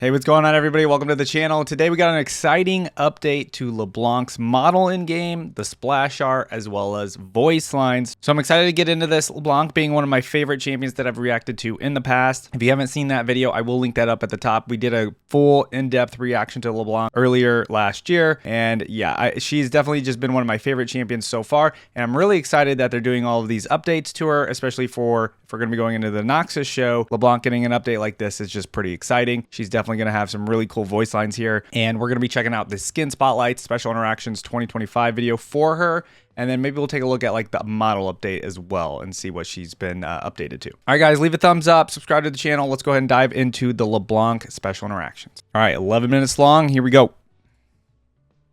Hey, what's going on, everybody? Welcome to the channel. Today we got an exciting update to LeBlanc's model in-game, the splash art, as well as voice lines. So I'm excited to get into this, LeBlanc being one of my favorite champions that I've reacted to in the past. If you haven't seen that video, I will link that up at the top. We did a full in-depth reaction to LeBlanc earlier last year. And yeah, she's definitely just been one of my favorite champions so far. And I'm really excited that they're doing all of these updates to her, especially if we're going to be going into the Noxus show. LeBlanc getting an update like this is just pretty exciting. She's definitely going to have some really cool voice lines here, and we're going to be checking out the skin spotlights special interactions 2025 video for her, and then maybe we'll take a look at like the model update as well and see what she's been updated to. All right, guys, leave a thumbs up, subscribe to the channel. Let's go ahead and dive into the LeBlanc special interactions. All right, 11 minutes long. Here we go.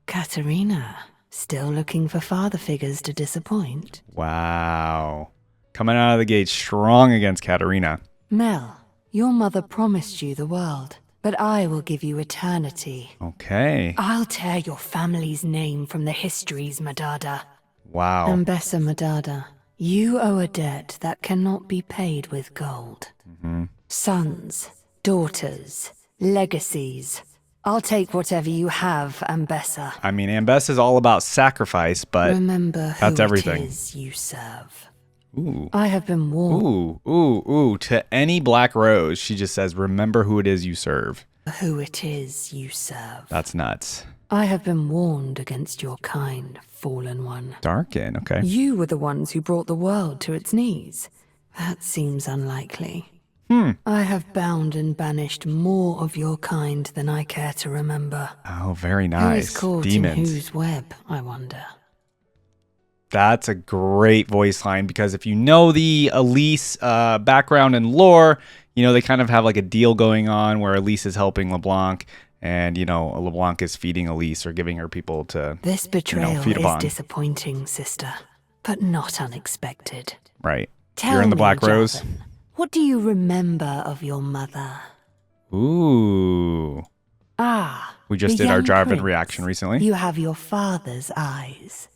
Katarina, still looking for father figures to disappoint? Wow, coming out of the gate strong against Katarina. Mel, your mother promised you the world, but I will give you eternity. Okay. I'll tear your family's name from the histories, Madada. Wow. Ambessa Madada, you owe a debt that cannot be paid with gold. Sons, daughters, legacies. I'll take whatever you have, Ambessa. I mean, Ambessa is all about sacrifice, but remember who that's everything. It is you serve. Ooh. I have been warned. Ooh. To any Black Rose, she just says, remember who it is you serve. Who it is you serve. That's nuts. I have been warned against your kind, fallen one. Darken, okay. You were the ones who brought the world to its knees. That seems unlikely. I have bound and banished more of your kind than I care to remember. Oh, very nice. Who is caught Demons. in whose web, I wonder? That's a great voice line, because if you know the Elise background and lore, you know, they kind of have like a deal going on where Elise is helping LeBlanc, and, you know, LeBlanc is feeding Elise or giving her people to, this betrayal feed is upon. disappointing, sister, but not unexpected. Right. Tell You're in the me, Black Rose. Jarvan, what do you remember of your mother? Ooh. Ah, We just the did our young Jarvan prince. reaction recently. You have your father's eyes.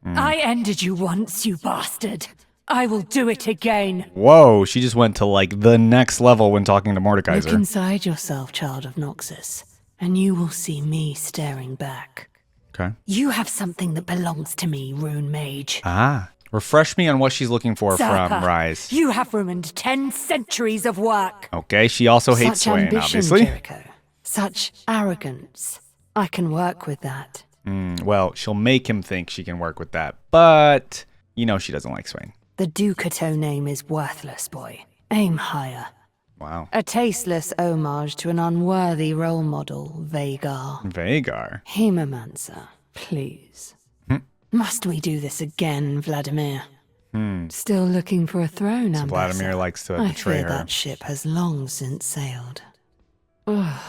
I ended you once, you bastard. I will do it again. Whoa, she just went to like the next level when talking to Look Mordekaiser. inside yourself, child of Noxus, and you will see me staring back. Okay. You have something that belongs to me, Rune Mage. Ah. Refresh me on what she's looking for Zappa, from Rise. you have ruined 10 centuries of work. Okay, she also hates Such Swain, ambition, obviously. Jericho. Such arrogance. I can work with that. Well, she'll make him think she can work with that, but you know she doesn't like Swain. The Ducato name is worthless, boy. Aim higher. Wow. A tasteless homage to an unworthy role model, Vagar. Vagar. Hemomancer, please. Must we do this again, Vladimir? Still looking for a throne, So Ambassador? Vladimir likes to I betray fear her. that ship has long since sailed. Ugh.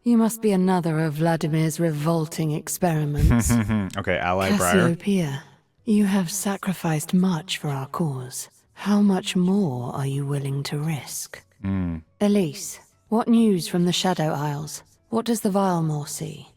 You must be another of Vladimir's revolting experiments. Okay, ally Briar. Cassiopeia, you have sacrificed much for our cause. How much more are you willing to risk? Elise, what news from the Shadow Isles? What does the Vilemore see?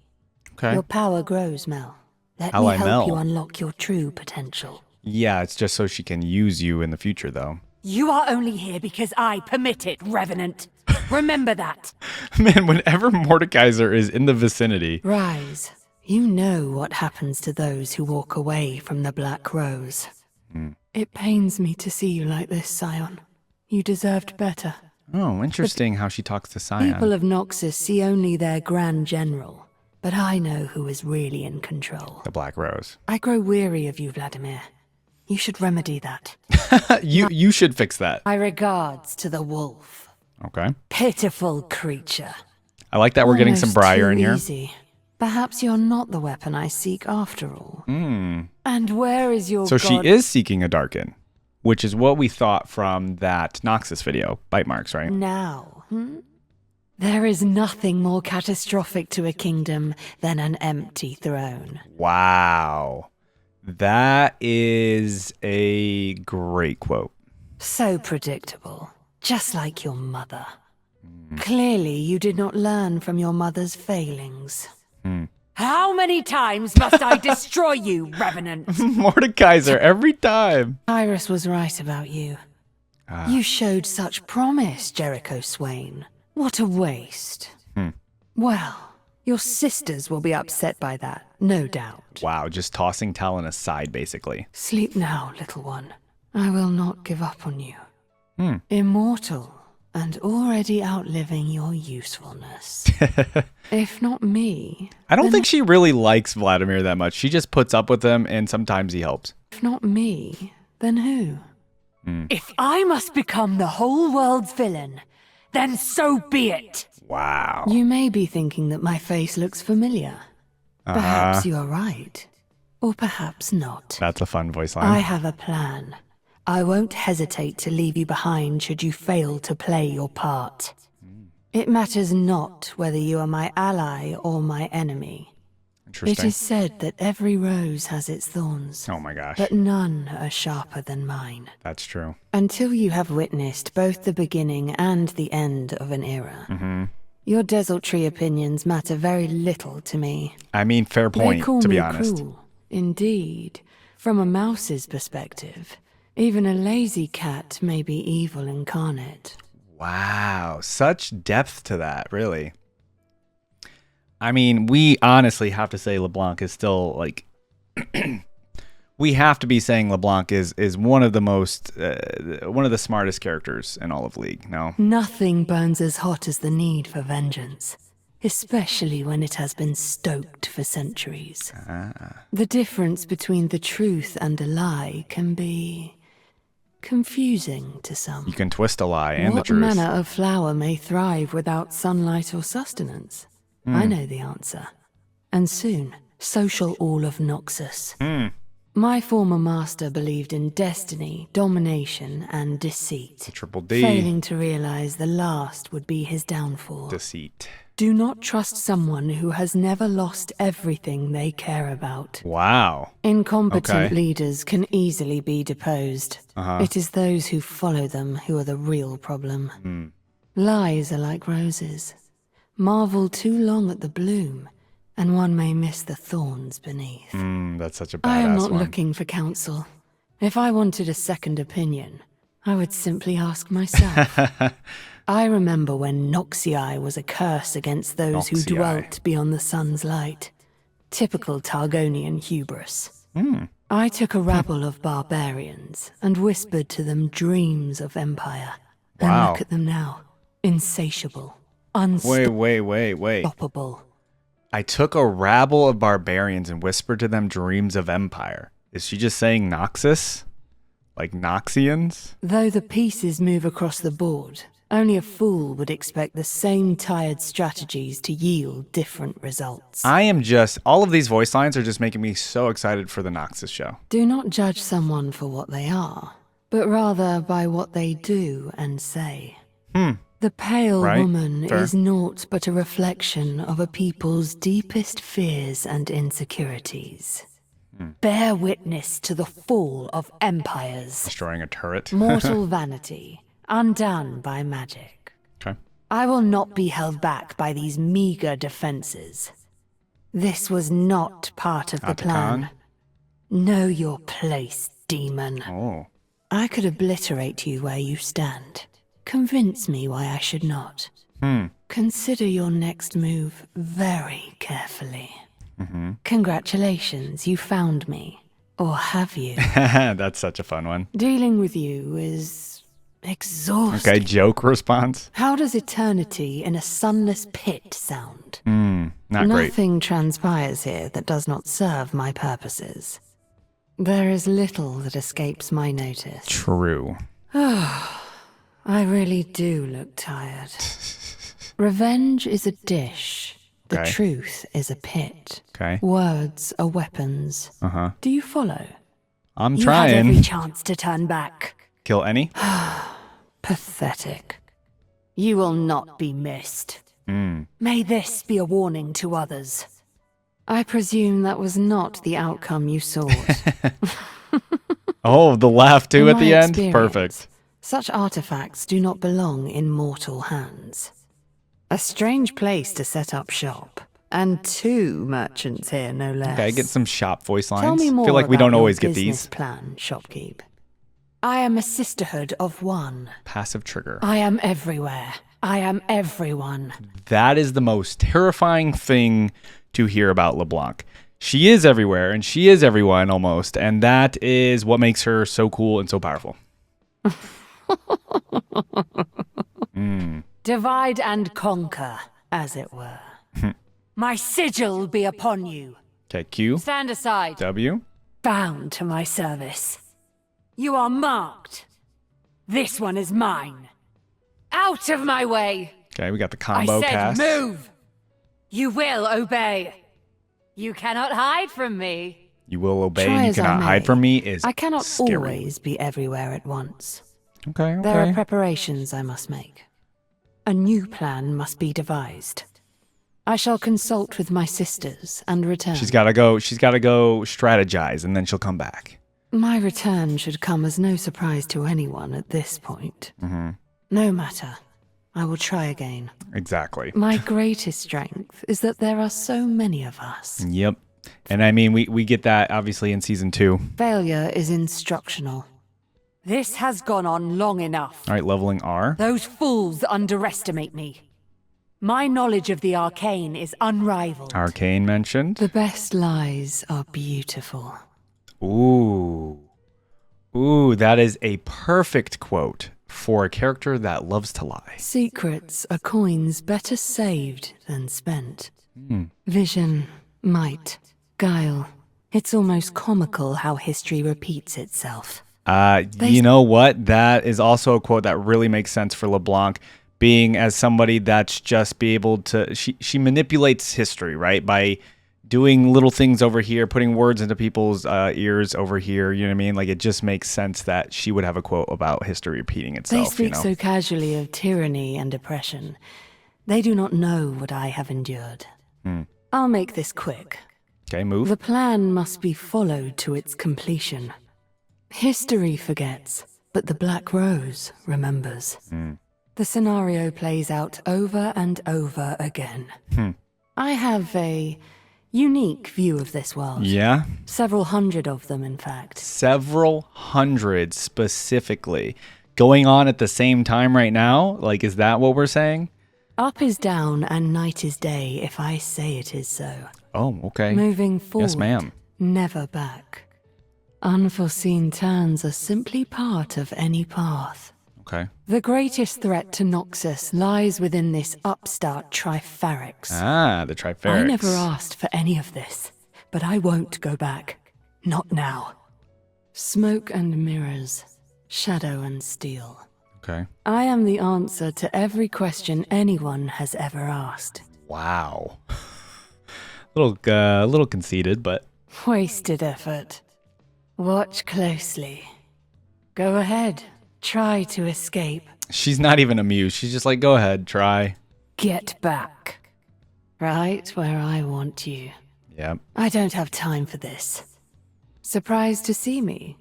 Okay. Your power grows, Mel. Let Ally me help Mel. you unlock your true potential. Yeah, it's just so she can use you in the future, though. You are only here because I permit it, Revenant. Remember that. Man, whenever Mordekaiser is in the vicinity. Rise. You know what happens to those who walk away from the Black Rose. It pains me to see you like this, Scion. You deserved better. Oh, interesting how she talks to Scion. People of Noxus see only their Grand General, but I know who is really in control. The Black Rose. I grow weary of you, Vladimir. You should remedy that. You should fix that. My regards to the wolf. Okay. Pitiful creature. I like that we're getting some Almost Briar too in here. Easy. Perhaps you're not the weapon I seek after all. And where is your So god? she is seeking a Darken, which is what we thought from that Noxus video, bite marks, right? Now, There is nothing more catastrophic to a kingdom than an empty throne. Wow. That is a great quote. So predictable, just like your mother. Clearly, you did not learn from your mother's failings. How many times must I destroy you, Revenant? Mordekaiser, every time. Iris was right about you. You showed such promise, Jericho Swain. What a waste. Well, your sisters will be upset by that, no doubt. Wow, just tossing Talon aside, basically. Sleep now, little one. I will not give up on you. Immortal and already outliving your usefulness. If not me... I don't think she really likes Vladimir that much. She just puts up with him, and sometimes he helps. If not me, then who? If I must become the whole world's villain, then so be it. Wow. You may be thinking that my face looks familiar. Perhaps you are right. Or perhaps not. That's a fun voice line. I have a plan. I won't hesitate to leave you behind should you fail to play your part. It matters not whether you are my ally or my enemy. Interesting. It is said that every rose has its thorns. Oh my gosh. But none are sharper than mine. That's true. Until you have witnessed both the beginning and the end of an era. Your desultory opinions matter very little to me. I mean, fair point, They call to be me honest. cruel. Indeed. From a mouse's perspective, even a lazy cat may be evil incarnate. Wow, such depth to that, really. I mean, we honestly have to say LeBlanc is still, like... we have to be saying LeBlanc is one of the most... one of the smartest characters in all of League, no? Nothing burns as hot as the need for vengeance, especially when it has been stoked for centuries. The difference between the truth and a lie can be... confusing to some. You can twist a lie and the What truth. manner of flower may thrive without sunlight or sustenance? I know the answer. And soon, so shall all of Noxus. My former master believed in destiny, domination, and deceit. The triple D. Failing to realize the last would be his downfall. Deceit. Do not trust someone who has never lost everything they care about. Wow. Incompetent Okay. leaders can easily be deposed. It is those who follow them who are the real problem. Lies are like roses. Marvel too long at the bloom, and one may miss the thorns beneath. That's such a badass I am not one. looking for counsel. If I wanted a second opinion, I would simply ask myself. I remember when Noxii was a curse against those who Noxii. dwelt beyond the sun's light. Typical Targonian hubris. I took a rabble of barbarians and whispered to them dreams of empire. And Wow. look at them now. Insatiable. Unstoppable. Wait. I took a rabble of barbarians and whispered to them dreams of empire. Is she just saying Noxus? Like Noxians? Though the pieces move across the board, only a fool would expect the same tired strategies to yield different results. All of these voice lines are just making me so excited for the Noxus show. Do not judge someone for what they are, but rather by what they do and say. The pale Right. woman Fair. is naught but a reflection of a people's deepest fears and insecurities. Bear witness to the fall of empires. Destroying a turret. Mortal vanity, undone by magic. Okay. I will not be held back by these meager defenses. This was not part of the plan. Atakan? Know your place, demon. Oh. I could obliterate you where you stand. Convince me why I should not. Consider your next move very carefully. Congratulations, you found me. Or have you? That's such a fun one. Dealing with you is exhausting. Okay, joke response. How does eternity in a sunless pit sound? Not great. Nothing transpires here that does not serve my purposes. There is little that escapes my notice. True. I really do look tired. Revenge is a dish. The Okay. truth is a pit. Okay. Words are weapons. Do you follow? I'm You had every trying. chance to turn back. Kill any? Pathetic. You will not be missed. May this be a warning to others. I presume that was not the outcome you sought. Oh, the laugh too In at the my end? experience, Perfect. Such artifacts do not belong in mortal hands. A strange place to set up shop. And 2 merchants here, no less. Okay, get some shop voice lines. Tell me more I feel like we about don't your always get business these. plan, shopkeep. I am a sisterhood of one. Passive trigger. I am everywhere. I am everyone. That is the most terrifying thing to hear about LeBlanc. She is everywhere and she is everyone almost, and that is what makes her so cool and so powerful. Divide and conquer, as it were. My sigil be upon you. Okay, Q. Stand aside. W. Bound to my service. You are marked. This one is mine. Out of my way. Okay, we got the combo I said cast. move. You will obey. You cannot hide from me. You will obey Try and you as I cannot hide may, from me is I cannot scary. always be everywhere at once. Okay, okay. There are preparations I must make. A new plan must be devised. I shall consult with my sisters and return. She's gotta go strategize and then she'll come back. My return should come as no surprise to anyone at this point. No matter. I will try again. Exactly. My greatest strength is that there are so many of us. Yep. And I mean, we get that obviously in season 2. Failure is instructional. This has gone on long enough. All right, leveling R. Those fools underestimate me. My knowledge of the arcane is unrivaled. Arcane mentioned. The best lies are beautiful. Ooh. Ooh, that is a perfect quote for a character that loves to lie. Secrets are coins better saved than spent. Vision, might, guile. It's almost comical how history repeats itself. You know what? That is also a quote that really makes sense for LeBlanc, being as somebody that's just be able to, she manipulates history, right? By doing little things over here, putting words into people's ears over here, you know what I mean? Like, it just makes sense that she would have a quote about history repeating itself. They speak so casually of tyranny and oppression. They do not know what I have endured. I'll make this quick. Okay, move. The plan must be followed to its completion. History forgets, but the Black Rose remembers. The scenario plays out over and over again. I have a unique view of this world. Yeah? Several hundred of them, in fact. Several hundred specifically. Going on at the same time right now? Like, is that what we're saying? Up is down and night is day, if I say it is so. Oh, okay. Moving forward. Yes, ma'am. Never back. Unforeseen turns are simply part of any path. Okay. The greatest threat to Noxus lies within this upstart Trifarix. Ah, the Trifarix. I never asked for any of this, but I won't go back. Not now. Smoke and mirrors, shadow and steel. Okay. I am the answer to every question anyone has ever asked. Wow. little conceited, but Wasted effort. Watch closely. Go ahead. Try to escape. she's not even amused. She's just like, go ahead, try. Get back. Right where I want you. Yep. I don't have time for this. Surprised to see me?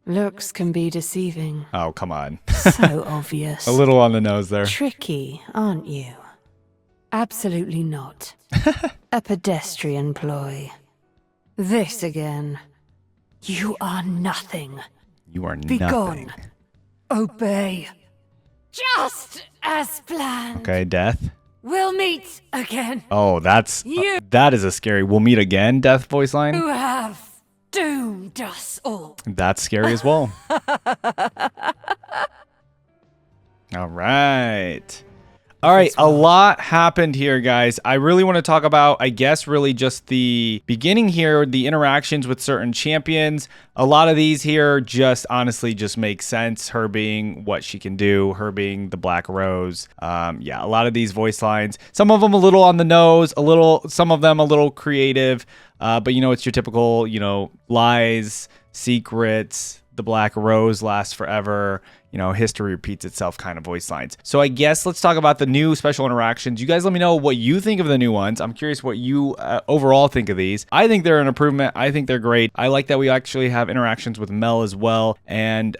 Looks can be deceiving. Oh, come on. So obvious. A little on the nose there. Tricky, aren't you? Absolutely not. A pedestrian ploy. This again. You are nothing. You are Be nothing. gone. Obey. Just as planned. Okay, death. We'll meet again. Oh, that's You- that is a scary. We'll meet again. Death voice line. You have doomed us all. That's scary as well. All right. All right, a lot happened here, guys. I really want to talk about, I guess, really just the beginning here, the interactions with certain champions. A lot of these here just honestly just make sense. Her being what she can do, her being the Black Rose. Yeah, a lot of these voice lines, some of them a little on the nose, some of them a little creative. But you know, it's your typical, you know, lies, secrets, the Black Rose lasts forever. You know, history repeats itself kind of voice lines. So I guess let's talk about the new special interactions. You guys let me know what you think of the new ones. I'm curious what you overall think of these. I think they're an improvement. I think they're great. I like that we actually have interactions with Mel as well. And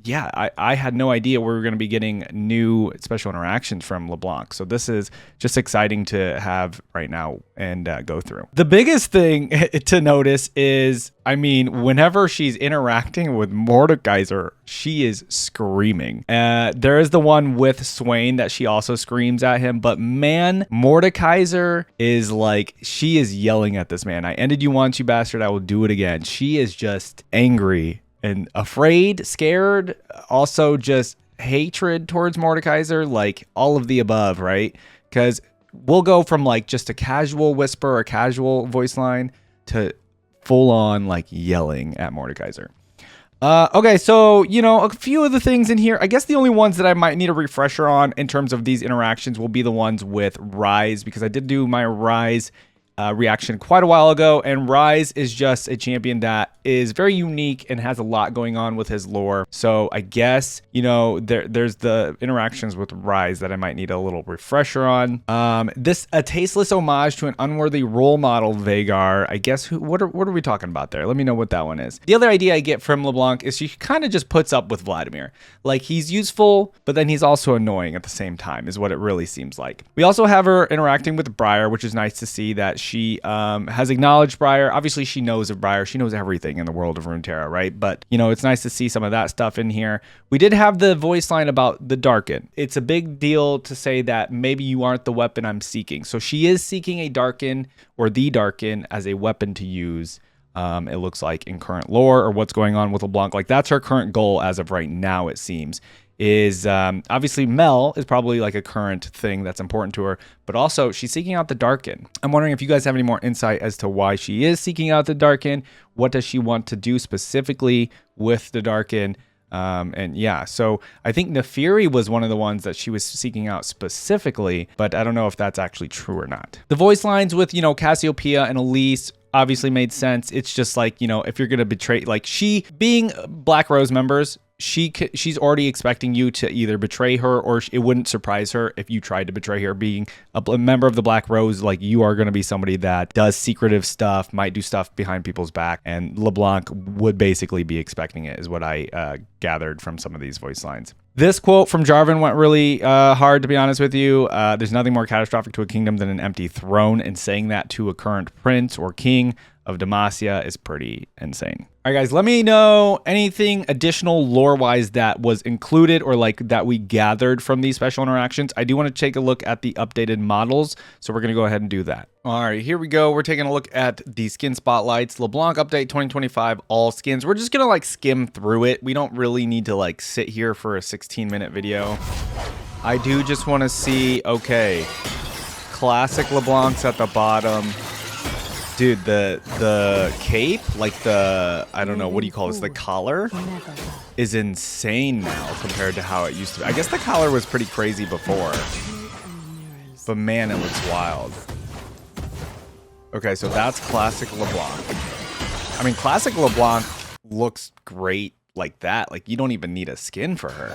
yeah, I had no idea we were going to be getting new special interactions from LeBlanc. So this is just exciting to have right now and go through. The biggest thing to notice is I mean, whenever she's interacting with Mordekaiser, she is screaming. There is the one with Swain that she also screams at him, but man, Mordekaiser is like, she is yelling at this man. I ended you once, you bastard, I will do it again. She is just angry and afraid, scared, also just hatred towards Mordekaiser, like all of the above, right? Because we'll go from like just a casual whisper or casual voice line to full on like yelling at Mordekaiser. Okay, so, you know, a few of the things in here, I guess the only ones that I might need a refresher on in terms of these interactions will be the ones with Rise, because I did do my Rise reaction quite a while ago, and Rise is just a champion that is very unique and has a lot going on with his lore. So I guess, you know, there's the interactions with Rise that I might need a little refresher on. This a tasteless homage to an unworthy role model, Vhagar. I guess what are we talking about there? Let me know what that one is. The other idea I get from LeBlanc is she kind of just puts up with Vladimir. Like, he's useful, but then he's also annoying at the same time, is what it really seems like. We also have her interacting with Briar, which is nice to see that she has acknowledged Briar. Obviously, she knows of Briar. She knows everything in the world of Runeterra, right? But, you know, it's nice to see some of that stuff in here. We did have the voice line about the Darken. It's a big deal to say that maybe you aren't the weapon I'm seeking. So she is seeking a Darken, or the Darken, as a weapon to use. It looks like in current lore, or what's going on with LeBlanc. Like, that's her current goal as of right now, it seems. Is obviously Mel is probably like a current thing that's important to her, but also she's seeking out the Darken. I'm wondering if you guys have any more insight as to why she is seeking out the Darken. What does she want to do specifically with the Darken? And yeah, so I think Nefiri was one of the ones that she was seeking out specifically, but I don't know if that's actually true or not. The voice lines with, you know, Cassiopeia and Elise obviously made sense. It's just like, you know, if you're going to betray, like, she being Black Rose members, she's already expecting you to either betray her, or it wouldn't surprise her if you tried to betray her. Being a member of the Black Rose, like, you are going to be somebody that does secretive stuff, might do stuff behind people's back, and LeBlanc would basically be expecting it, is what I gathered from some of these voice lines. This quote from Jarvan went really hard, to be honest with you. There's nothing more catastrophic to a kingdom than an empty throne, and saying that to a current prince or king of Demacia is pretty insane. All right, guys, let me know anything additional lore-wise that was included, or like that we gathered from these special interactions. I do want to take a look at the updated models, so we're going to go ahead and do that. All right, here we go. We're taking a look at the skin spotlights. LeBlanc update 2025, all skins. We're just going to like skim through it. We don't really need to like sit here for a 16-minute video. I do just want to see, okay, classic LeBlanc's at the bottom. Dude, the cape, like the, I don't know, what do you call this? The collar is insane now compared to how it used to be. I guess the collar was pretty crazy before, but man, it looks wild. Okay, so that's classic LeBlanc. I mean, classic LeBlanc looks great like that. Like, you don't even need a skin for her.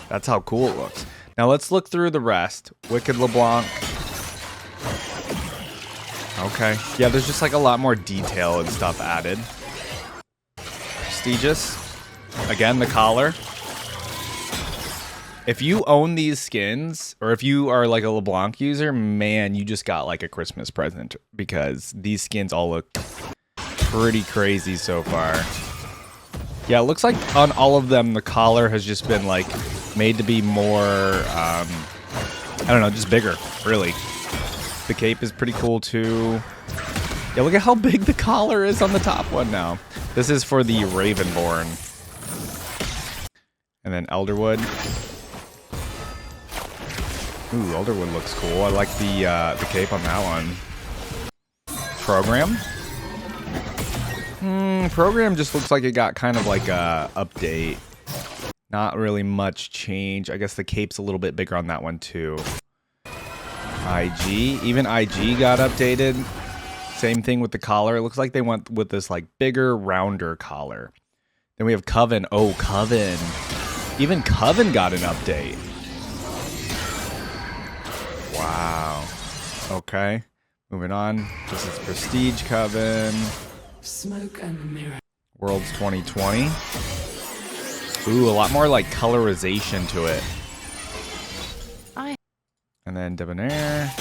That's how cool it looks. Now let's look through the rest. Wicked LeBlanc. Okay. Yeah, there's just like a lot more detail and stuff added. Prestigious. Again, the collar. If you own these skins, or if you are like a LeBlanc user, man, you just got like a Christmas present, because these skins all look pretty crazy so far. Yeah, it looks like on all of them, the collar has just been like made to be more, I don't know, just bigger, really. The cape is pretty cool too. Yeah, look at how big the collar is on the top one now. This is for the Ravenborn. And then Elderwood. Ooh, Elderwood looks cool. I like the cape on that one. Program. Program just looks like it got kind of like a update. Not really much change. I guess the cape's a little bit bigger on that one too. IG, even IG got updated. Same thing with the collar. It looks like they went with this like bigger, rounder collar. Then we have Coven. Oh, Coven. Even Coven got an update. Wow. Okay. Moving on. This is Prestige Coven. Smoke and mirror. Worlds 2020. Ooh, a lot more like colorization to it. And then Debonair.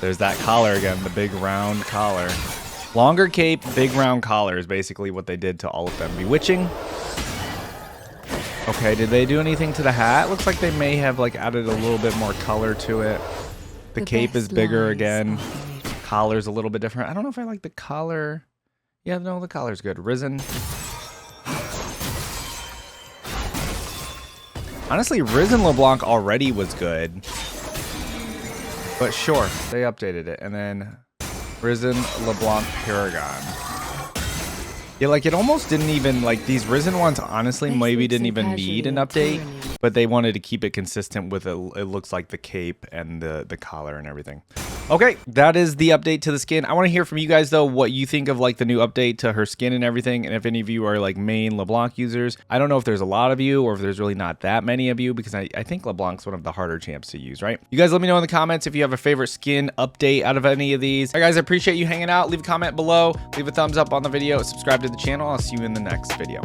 There's that collar again, the big round collar. Longer cape, big round collar is basically what they did to all of them. Bewitching. Okay, did they do anything to the hat? Looks like they may have like added a little bit more color to it. The cape is bigger again. Collar's a little bit different. I don't know if I like the collar. Yeah, no, the collar's good. Risen. Honestly, Risen LeBlanc already was good. But sure, they updated it. And then Risen LeBlanc Paragon. Yeah, like it almost didn't even, like these Risen ones honestly maybe didn't even need an update, but they wanted to keep it consistent with it looks like the cape and the collar and everything. Okay, that is the update to the skin. I want to hear from you guys though what you think of like the new update to her skin and everything, and if any of you are like main LeBlanc users. I don't know if there's a lot of you or if there's really not that many of you, because I think LeBlanc's one of the harder champs to use, right? You guys let me know in the comments if you have a favorite skin update out of any of these. All right guys, I appreciate you hanging out. Leave a comment below, leave a thumbs up on the video, subscribe to the channel. I'll see you in the next video.